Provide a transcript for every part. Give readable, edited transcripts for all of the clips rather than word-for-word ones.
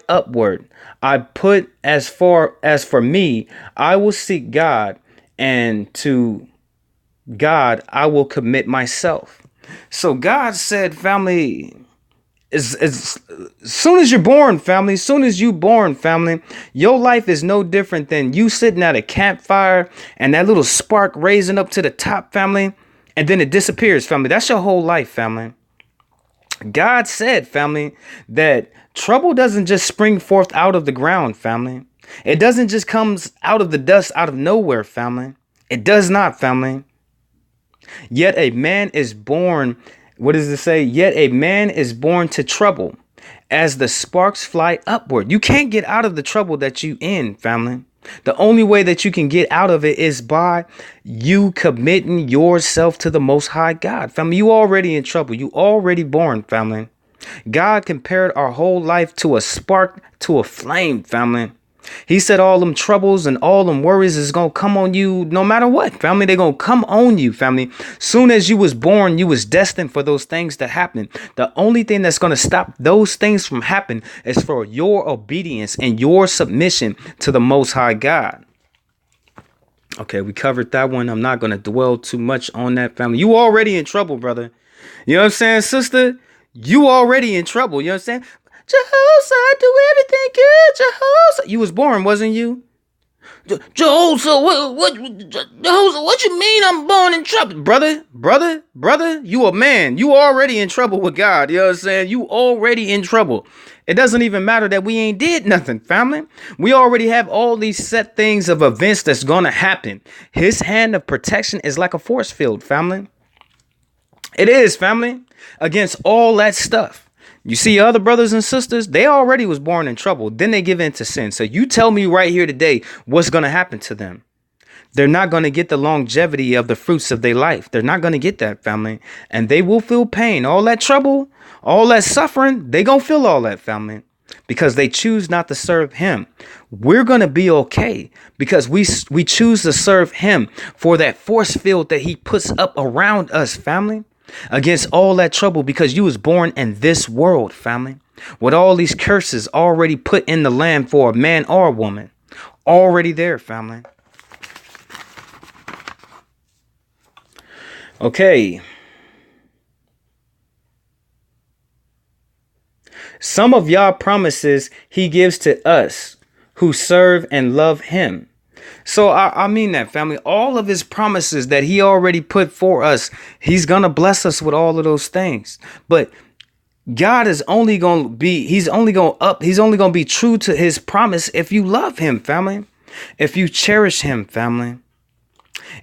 upward. I put as far as for me, I will seek God, and to God I will commit myself. So God said, family, as soon as you're born, family, as soon as you born, family, your life is no different than you sitting at a campfire and that little spark raising up to the top, family, and then it disappears, family. That's your whole life, family. God said, family, that trouble doesn't just spring forth out of the ground, family. It doesn't just comes out of the dust out of nowhere, family. It does not, family. Yet a man is born, what does it say? Yet a man is born to trouble as the sparks fly upward. You can't get out of the trouble that you in, family. The only way that you can get out of it is by you committing yourself to the Most High God. Family, you already in trouble. You already born, family. God compared our whole life to a spark, to a flame, family. He said all them troubles and all them worries is going to come on you no matter what, family. They're going to come on you, family. Soon as you was born, you was destined for those things to happen. The only thing that's going to stop those things from happening is for your obedience and your submission to the Most High God. Okay, we covered that one. I'm not going to dwell too much on that, family. You already in trouble, brother. You know what I'm saying, sister? You already in trouble. You know what I'm saying? Jehoshaphat, do everything good. Jehoshaphat, you was born, wasn't you? Jehoshaphat, Jehoshaphat, what you mean I'm born in trouble? Brother, you a man. You already in trouble with God. You know what I'm saying? You already in trouble. It doesn't even matter that we ain't did nothing, family. We already have all these set things of events that's gonna happen. His hand of protection is like a force field, family. It is, family, against all that stuff. You see other brothers and sisters, they already was born in trouble. Then they give in to sin. So you tell me right here today what's going to happen to them. They're not going to get the longevity of the fruits of their life. They're not going to get that, family. And they will feel pain. All that trouble, all that suffering, they going to feel all that, family. Because they choose not to serve him. We're going to be okay because we choose to serve him for that force field that he puts up around us, family. Against all that trouble because you was born in this world, family, with all these curses already put in the land for a man or a woman. Already there, family. Okay. Some of Yah promises he gives to us who serve and love him. So I mean that, family. All of his promises that he already put for us, he's going to bless us with all of those things. But God is only going to be, he's only going to be true to his promise if you love him, family. If you cherish him, family.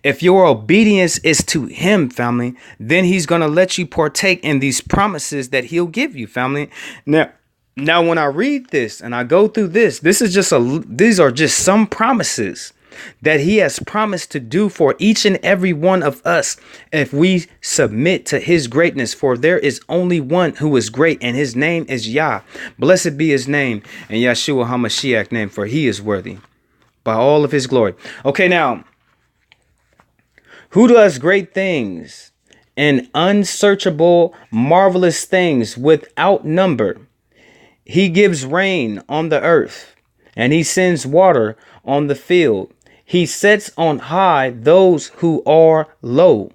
If your obedience is to him, family, then he's going to let you partake in these promises that he'll give you, family. Now, when I read this and I go through this, these are just some promises that he has promised to do for each and every one of us if we submit to his greatness. For there is only one who is great, and his name is Yah. Blessed be his name, and Yeshua HaMashiach name, for he is worthy by all of his glory. Okay, now, who does great things and unsearchable, marvelous things without number? He gives rain on the earth, and he sends water on the field. He sets on high those who are low,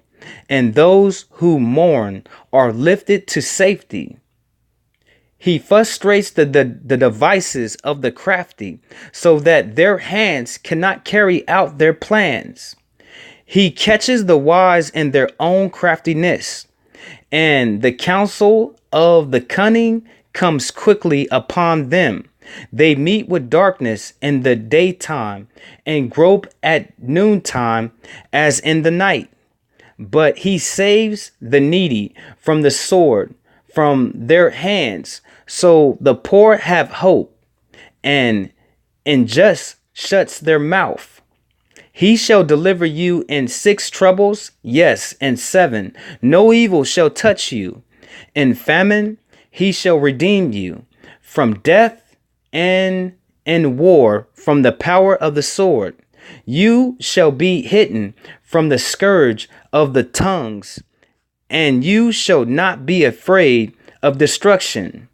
and those who mourn are lifted to safety. He frustrates the devices of the crafty, so that their hands cannot carry out their plans. He catches the wise in their own craftiness, and the counsel of the cunning comes quickly upon them. They meet with darkness in the daytime and grope at noontime as in the night. But he saves the needy from the sword, from their hands. So the poor have hope, and unjust shuts their mouth. He shall deliver you in 6 troubles, yes, in 7. No evil shall touch you. In famine he shall redeem you, from death, and in war from the power of the sword. You shall be hidden from the scourge of the tongues, and you shall not be afraid of destruction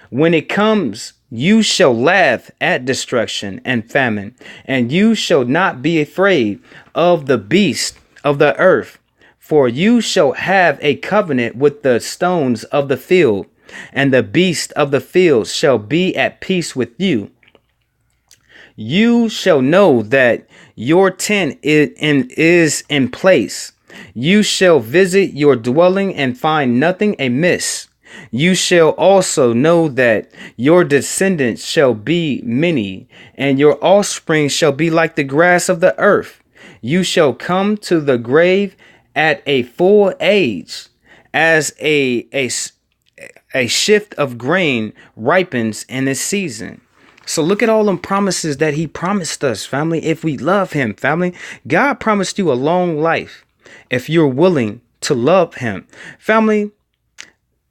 when it comes You shall laugh at destruction and famine, and you shall not be afraid of the beast of the earth, for you shall have a covenant with the stones of the field, and the beast of the field shall be at peace with you. You shall know that your tent is in place. You shall visit your dwelling and find nothing amiss. You shall also know that your descendants shall be many, and your offspring shall be like the grass of the earth. You shall come to the grave at a full age, as a shift of grain ripens in its season. So look at all them promises that he promised us, family. If we love him, family, God promised you a long life if you're willing to love him. Family,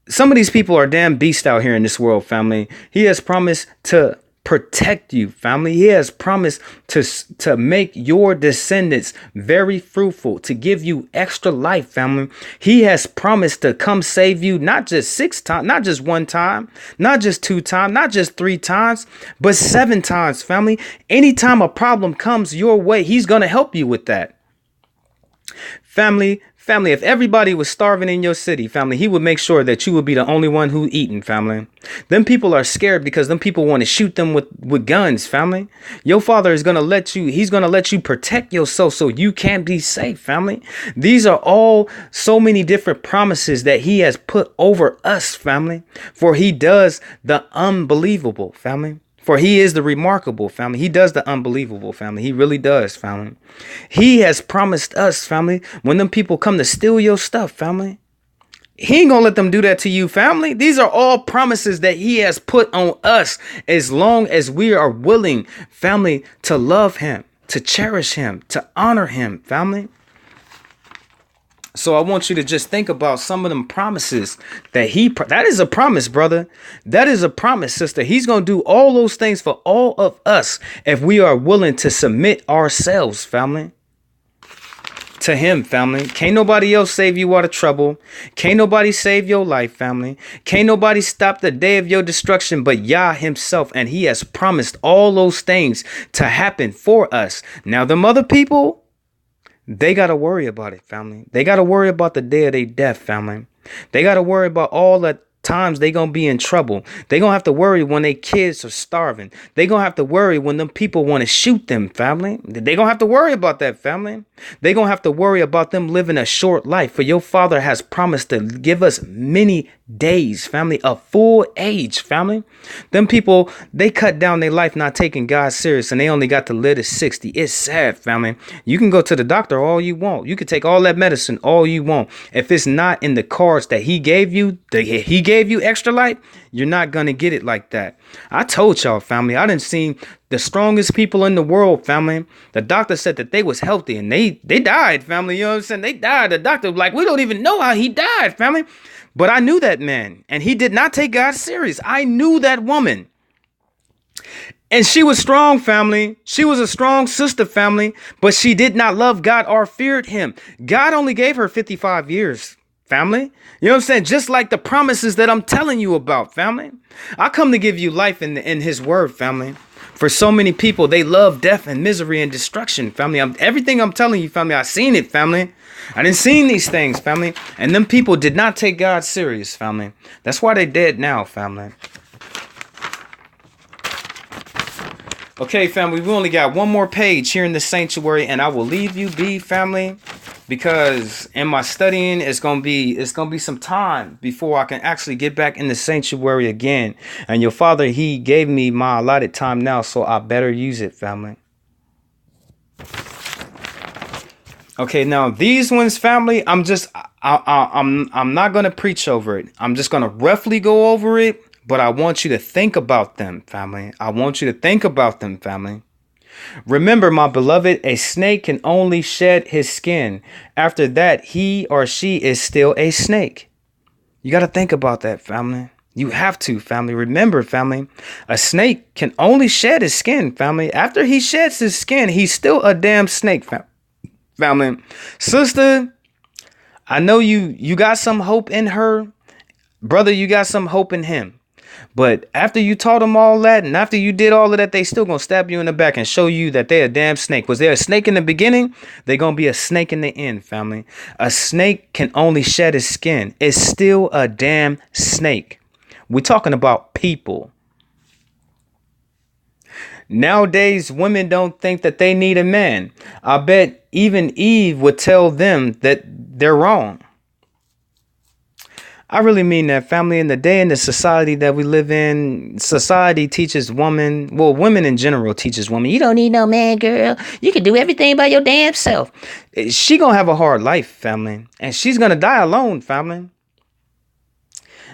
some of these people are damn beasts out here in this world, family. He has promised to protect you, family. He has promised to make your descendants very fruitful, to give you extra life, family. He has promised to come save you, not just 6 times, not just 1 time, not just 2 times, not just 3 times, but 7 times, family. Anytime a problem comes your way, he's going to help you with that. Family, if everybody was starving in your city, family, he would make sure that you would be the only one who eating, family. Them people are scared because them people want to shoot them with guns, family. Your father is going to he's going to let you protect yourself so you can be safe, family. These are all so many different promises that he has put over us, family, for he does the unbelievable, family. For he is the remarkable, family. He does the unbelievable, family. He really does, family. He has promised us, family, when them people come to steal your stuff, family, he ain't gonna let them do that to you, family. These are all promises that he has put on us as long as we are willing, family, to love him, to cherish him, to honor him, family. So I want you to just think about some of them promises that is a promise, brother. That is a promise, sister. He's going to do all those things for all of us if we are willing to submit ourselves, family, to him, family. Can't nobody else save you out of trouble. Can't nobody save your life, family. Can't nobody stop the day of your destruction but Yah himself. And he has promised all those things to happen for us. Now, them other people, they got to worry about it, family. They got to worry about the day of their death, family. They got to worry about all the times they going to be in trouble. They going to have to worry when their kids are starving. They going to have to worry when them people want to shoot them, family. They going to have to worry about that, family. They going to have to worry about them living a short life. For your father has promised to give us many days, family, a full age, family. Them people, they cut down their life not taking God serious, and they only got to live to 60. It's sad, family. You can go to the doctor all you want. You can take all that medicine all you want. If it's not in the cards that he gave you, he gave you extra life, you're not going to get it like that. I told y'all, family, I done seen the strongest people in the world, family. The doctor said that they was healthy and they died, family. You know what I'm saying? They died. The doctor was like, we don't even know how he died, family. But I knew that man, and he did not take God serious. I knew that woman. And she was strong, family. She was a strong sister, family, but she did not love God or feared him. God only gave her 55 years, family. You know what I'm saying? Just like the promises that I'm telling you about, family. I come to give you life in his word, family. For so many people, they love death and misery and destruction, family. Everything I'm telling you, family, I seen it, family. I didn't seen these things, family. And them people did not take God serious, family. That's why they dead now, family. Okay, family, we only got one more page here in the sanctuary, and I will leave you be, family, because in my studying, it's gonna be some time before I can actually get back in the sanctuary again. And your father, he gave me my allotted time now, so I better use it, family. Okay, now these ones, family, I'm not gonna preach over it. I'm just gonna roughly go over it. But I want you to think about them, family. I want you to think about them, family. Remember, my beloved, a snake can only shed his skin. After that, he or she is still a snake. You got to think about that, family. You have to, family. Remember, family, a snake can only shed his skin, family. After he sheds his skin, he's still a damn snake, family. Sister, I know you got some hope in her. Brother, you got some hope in him. But after you taught them all that, and after you did all of that, they still gonna stab you in the back and show you that they're a damn snake. Was there a snake in the beginning? They're gonna be a snake in the end, family. A snake can only shed its skin. It's still a damn snake. We're talking about people. Nowadays, women don't think that they need a man. I bet even Eve would tell them that they're wrong. I really mean that, family. In the day and the society that we live in, society teaches women, well, women in general teaches women, you don't need no man, girl. You can do everything by your damn self. She gonna have a hard life, family. And she's gonna die alone, family.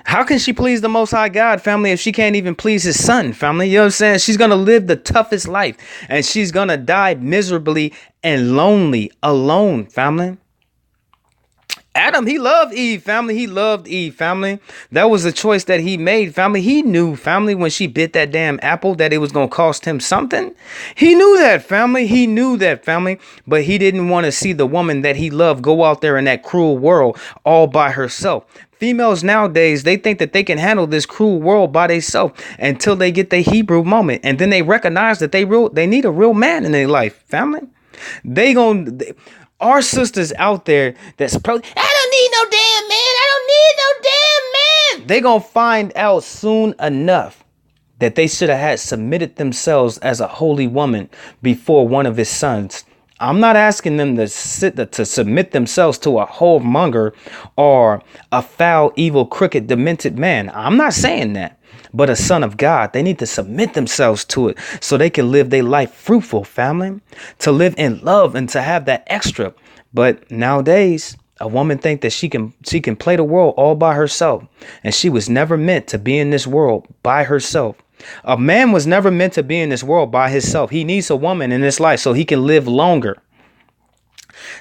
How can she please the Most High God, family, if she can't even please his son, family? You know what I'm saying? She's going to live the toughest life, and she's going to die miserably and lonely, alone, family. Adam, he loved Eve, family. He loved Eve, family. That was a choice that he made, family. He knew, family, when she bit that damn apple that it was going to cost him something. He knew that, family. He knew that, family. But he didn't want to see the woman that he loved go out there in that cruel world all by herself. Females nowadays, they think that they can handle this cruel world by themselves until they get the Hebrew moment. And then they recognize that they need a real man in their life, family. Our sisters out there that's probably, I don't need no damn man. I don't need no damn man. They gonna find out soon enough that they should have had submitted themselves as a holy woman before one of his sons. I'm not asking them to submit themselves to a whoremonger or a foul, evil, crooked, demented man. I'm not saying that. But a son of God, they need to submit themselves to it so they can live their life fruitful, family, to live in love and to have that extra. But nowadays, a woman think that she can play the world all by herself. And she was never meant to be in this world by herself. A man was never meant to be in this world by himself. He needs a woman in his life so he can live longer.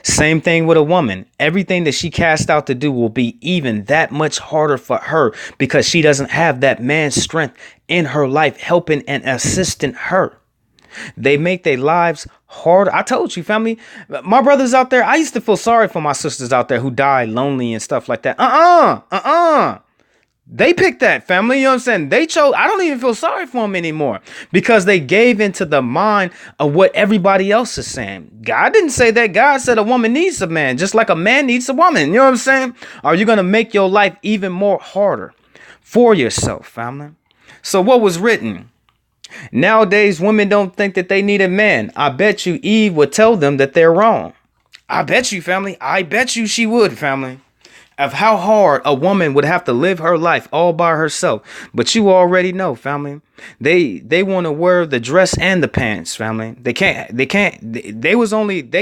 Same thing with a woman. Everything that she cast out to do will be even that much harder for her because she doesn't have that man's strength in her life helping and assisting her. They make their lives harder. I told you, family, my brothers out there, I used to feel sorry for my sisters out there who died lonely and stuff like that. They picked that, family. You know what I'm saying? They chose. I don't even feel sorry for them anymore because they gave into the mind of what everybody else is saying. God didn't say that. God said a woman needs a man, just like a man needs a woman. You know what I'm saying? Are you going to make your life even more harder for yourself, family? So what was written? Nowadays, women don't think that they need a man. I bet you Eve would tell them that they're wrong. I bet you, family. I bet you she would, family. Of how hard a woman would have to live her life all by herself. But you already know, family. They want to wear the dress and the pants, family. They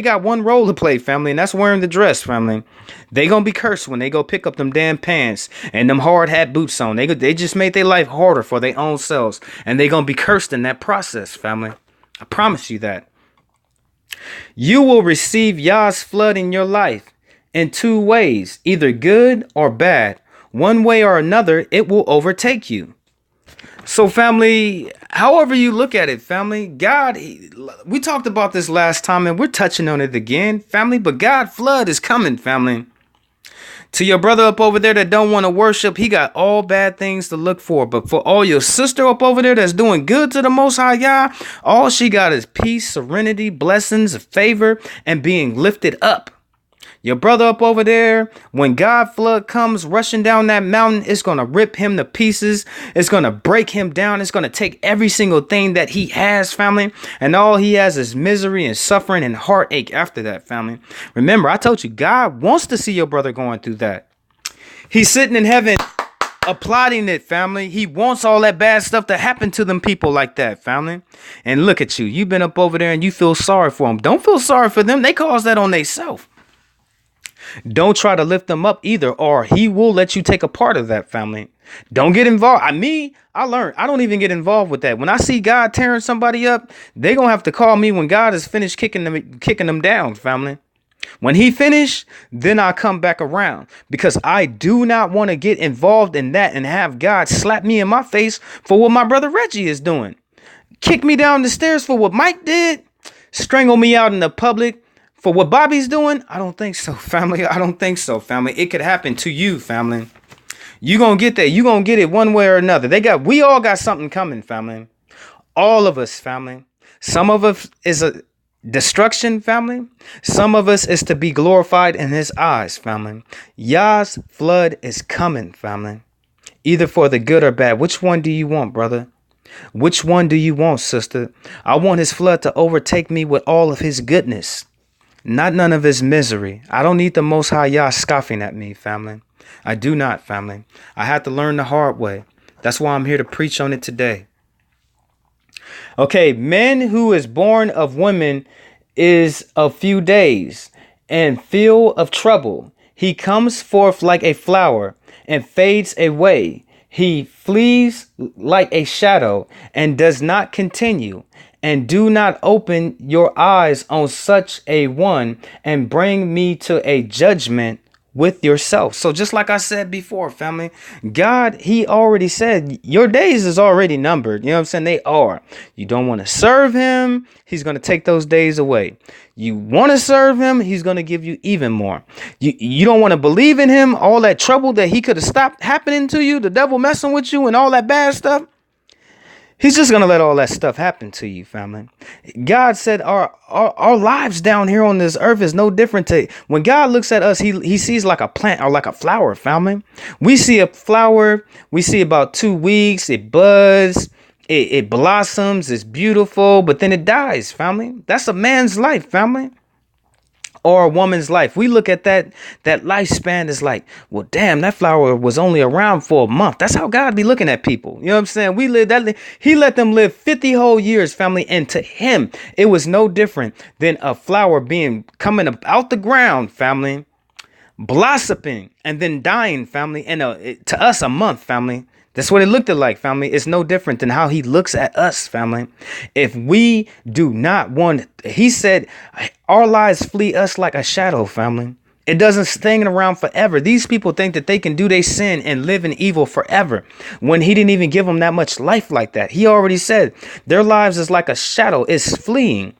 got one role to play, family, and that's wearing the dress, family. They gonna be cursed when they go pick up them damn pants and them hard hat boots on. They just made their life harder for their own selves, and they gonna be cursed in that process, family. I promise you that. You will receive Yah's flood in your life in two ways, either good or bad. One way or another, it will overtake you. So, family, however you look at it, family, God, we talked about this last time and we're touching on it again, family, but God flood is coming, family. To your brother up over there that don't want to worship, he got all bad things to look for. But for all your sister up over there that's doing good to the Most High Yah, all she got is peace, serenity, blessings, favor, and being lifted up. Your brother up over there, when God flood comes rushing down that mountain, it's going to rip him to pieces. It's going to break him down. It's going to take every single thing that he has, family. And all he has is misery and suffering and heartache after that, family. Remember, I told you, God wants to see your brother going through that. He's sitting in heaven applauding it, family. He wants all that bad stuff to happen to them people like that, family. And look at you. You've been up over there and you feel sorry for them. Don't feel sorry for them. They caused that on themselves. Don't try to lift them up either, or he will let you take a part of that, family. Don't get involved. I learned I don't even get involved with that. When I see God tearing somebody up, they're going to have to call me when God is finished kicking them down, family. When he finished, then I come back around because I do not want to get involved in that and have God slap me in my face for what my brother Reggie is doing. Kick me down the stairs for what Mike did. Strangle me out in the public for what Bobby's doing? I don't think so, family. I don't think so, family. It could happen to you, family. You gonna get that. You gonna get it one way or another. We all got something coming, family. All of us, family. Some of us is a destruction, family. Some of us is to be glorified in his eyes, family. Yah's flood is coming, family. Either for the good or bad. Which one do you want, brother? Which one do you want, sister? I want his flood to overtake me with all of his goodness, not none of his misery. I don't need the Most High Yah scoffing at me, family. I do not, family. I had to learn the hard way. That's why I'm here to preach on it today. Okay, man who is born of women is a few days and full of trouble. He comes forth like a flower and fades away. He flees like a shadow and does not continue. And do not open your eyes on such a one and bring me to a judgment with yourself. So just like I said before, family, God, he already said your days is already numbered. You know what I'm saying? They are. You don't want to serve him, he's going to take those days away. You want to serve him, he's going to give you even more. You don't want to believe in him, all that trouble that he could have stopped happening to you, the devil messing with you and all that bad stuff. He's just going to let all that stuff happen to you, family. God said our lives down here on this earth is no different to when God looks at us, he sees like a plant or like a flower, family. We see a flower. We see about 2 weeks. It buds. It blossoms. It's beautiful, but then it dies, family. That's a man's life, family. Or a woman's life. We look at that lifespan is like, well, damn, that flower was only around for a month. That's how God be looking at people. You know what I'm saying? He let them live 50 whole years, family. And to him, it was no different than a flower coming up out the ground, family, blossoming and then dying, family. And to us, a month, family. That's what it looked like, family. It's no different than how he looks at us, family. If we do not want, he said, our lives flee us like a shadow, family. It doesn't stay around forever. These people think that they can do their sin and live in evil forever when he didn't even give them that much life like that. He already said their lives is like a shadow. It's fleeing.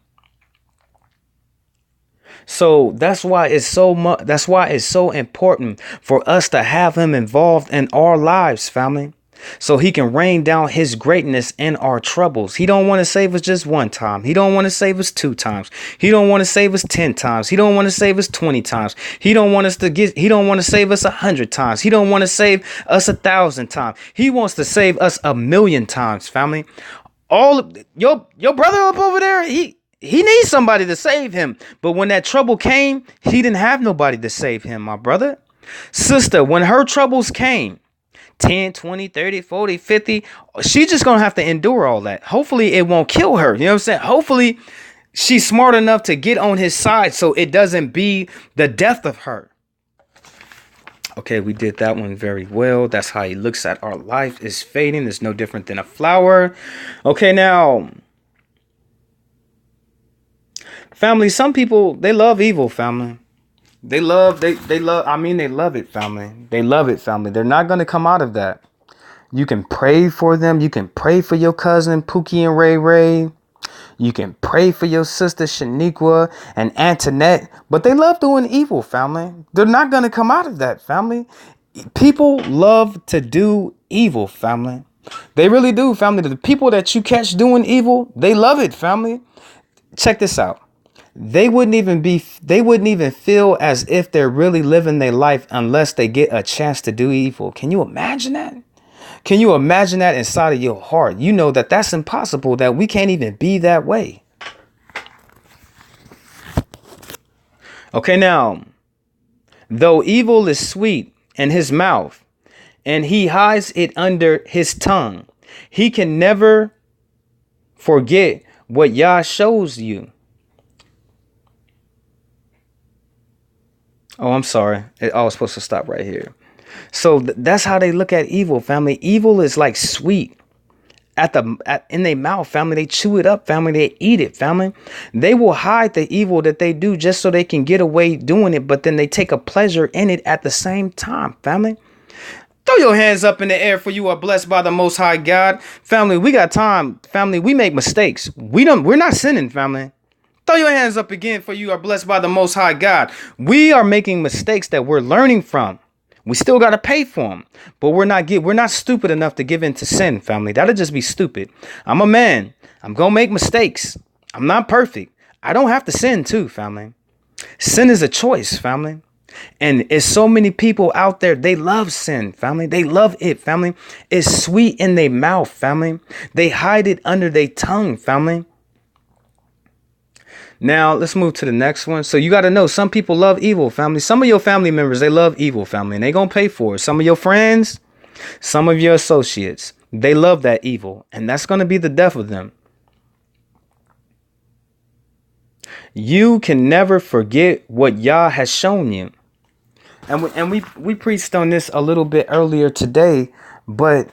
So that's why it's so important for us to have him involved in our lives, family. So he can rain down his greatness in our troubles. He don't want to save us just one time. He don't want to save us 2 times. He don't want to save us 10 times. He don't want to save us 20 times. He don't want to save us 100 times. He don't want to save us 1,000 times. He wants to save us 1,000,000 times, family. Your brother up over there, he needs somebody to save him. But when that trouble came, he didn't have nobody to save him, my brother. Sister, when her troubles came, 10, 20, 30, 40, 50, she's just going to have to endure all that. Hopefully it won't kill her. You know what I'm saying? Hopefully she's smart enough to get on his side so it doesn't be the death of her. Okay, we did that one very well. That's how he looks at our life is fading. It's no different than a flower. Okay, now, family, some people, they love evil, family. They love it, family. They love it, family. They're not going to come out of that. You can pray for them. You can pray for your cousin, Pookie and Ray Ray. You can pray for your sister, Shaniqua and Antoinette. But they love doing evil, family. They're not going to come out of that, family. People love to do evil, family. They really do, family. The people that you catch doing evil, they love it, family. Check this out. They wouldn't even feel as if they're really living their life unless they get a chance to do evil. Can you imagine that? Can you imagine that inside of your heart? You know that that's impossible, that we can't even be that way. Okay, now, though evil is sweet in his mouth and he hides it under his tongue, he can never forget what Yah shows you. Oh, I'm sorry. I was supposed to stop right here. So that's how they look at evil, family. Evil is like sweet in their mouth, family. They chew it up, family. They eat it, family. They will hide the evil that they do just so they can get away doing it. But then they take a pleasure in it at the same time, family. Throw your hands up in the air for you are blessed by the Most High God. Family, we got time. Family, we make mistakes. We're not sinning, family. Throw your hands up again for you are blessed by the Most High God. We are making mistakes that we're learning from. We still got to pay for them, but we're not stupid enough to give in to sin, family. That'll just be stupid. I'm a man. I'm going to make mistakes. I'm not perfect. I don't have to sin too, family. Sin is a choice, family. And it's so many people out there, they love sin, family. They love it, family. It's sweet in their mouth, family. They hide it under their tongue, family. Now, let's move to the next one. So you got to know, some people love evil, family. Some of your family members, they love evil, family, and they going to pay for it. Some of your friends, some of your associates, they love that evil, and that's going to be the death of them. You can never forget what Yah has shown you. And we preached on this a little bit earlier today, but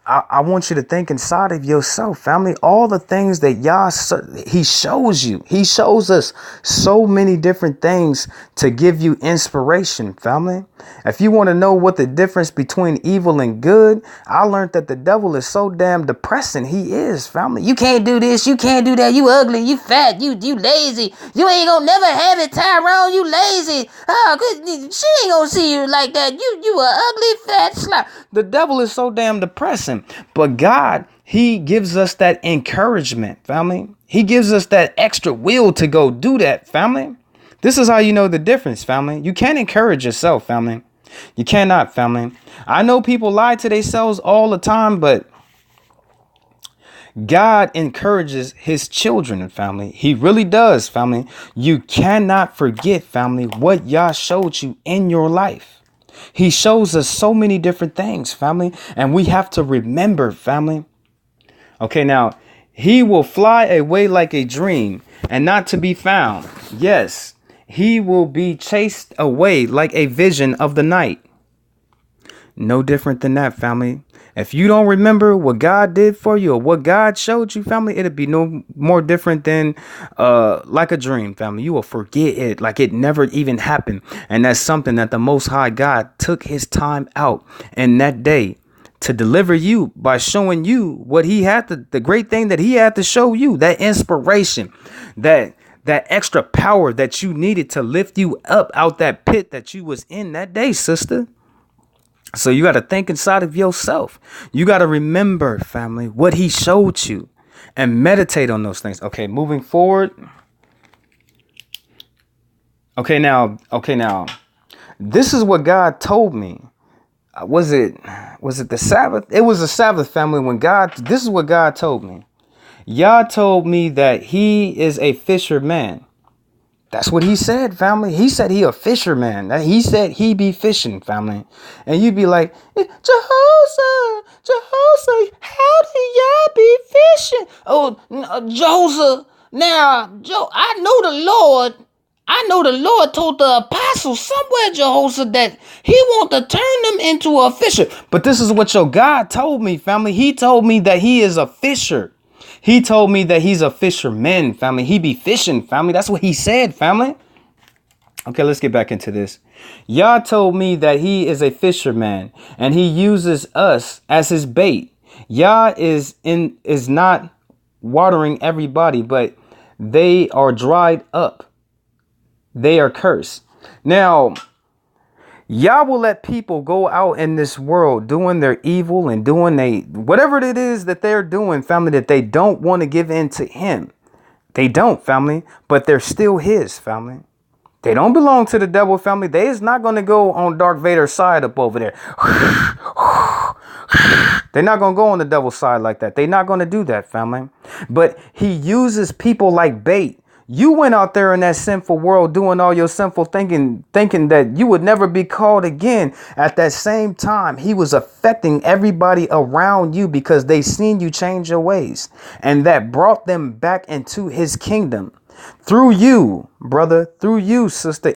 I want you to think inside of yourself, family, all the things that he shows you. He shows us so many different things to give you inspiration, family. If you want to know what the difference between evil and good, I learned that the devil is so damn depressing. He is, family. You can't do this. You can't do that. You ugly. You fat. You lazy. You ain't gonna never have it, Tyrone. You lazy. Oh, she ain't gonna see you like that. You a ugly fat slap. The devil is so damn depressing. But God, he gives us that encouragement, family. He gives us that extra will to go do that, family. This is how you know the difference, family. You can't encourage yourself, family. You cannot, family. I know people lie to themselves all the time, but God encourages his children, family. He really does, family. You cannot forget, family, what Yah showed you in your life. He shows us so many different things, family, and we have to remember, family. Okay, now, he will fly away like a dream and not to be found. Yes, he will be chased away like a vision of the night. No different than that, family. If you don't remember what God did for you or what God showed you, family, it'll be no more different than like a dream, family. You will forget it like it never even happened. And that's something that the Most High God took his time out in that day to deliver you by showing you what he had to, the great thing that he had to show you, that inspiration, that extra power that you needed to lift you up out that pit that you was in that day, sister. So you got to think inside of yourself. You got to remember, family, what he showed you and meditate on those things. Okay, moving forward. Okay, now, this is what God told me. Was it the Sabbath? It was the Sabbath, family, when this is what God told me. Yah told me that he is a fisherman. That's what he said, family. He said he a fisherman. He said he be fishing, family. And you'd be like, Jehoshaphat, how do y'all be fishing? Oh, Joseph. Now, I know the Lord told the apostles somewhere, Jehoshaphat, that he want to turn them into a fisher. But this is what your God told me, family. He told me that he is a fisher. He told me that he's a fisherman, family. He be fishing, family. That's what he said, family. Okay, let's get back into this. Yah told me that he is a fisherman and he uses us as his bait. Yah is not watering everybody, but they are dried up. They are cursed. Now, Yah will let people go out in this world doing their evil and doing whatever it is that they're doing, family, that they don't want to give in to him. They don't, family, but they're still his, family. They don't belong to the devil, family. They is not going to go on Darth Vader's side up over there. They're not going to go on the devil's side like that. They're not going to do that, family. But he uses people like bait. You went out there in that sinful world doing all your sinful thinking that you would never be called again. At that same time, he was affecting everybody around you because they seen you change your ways. And that brought them back into his kingdom. Through you, brother, through you, sister,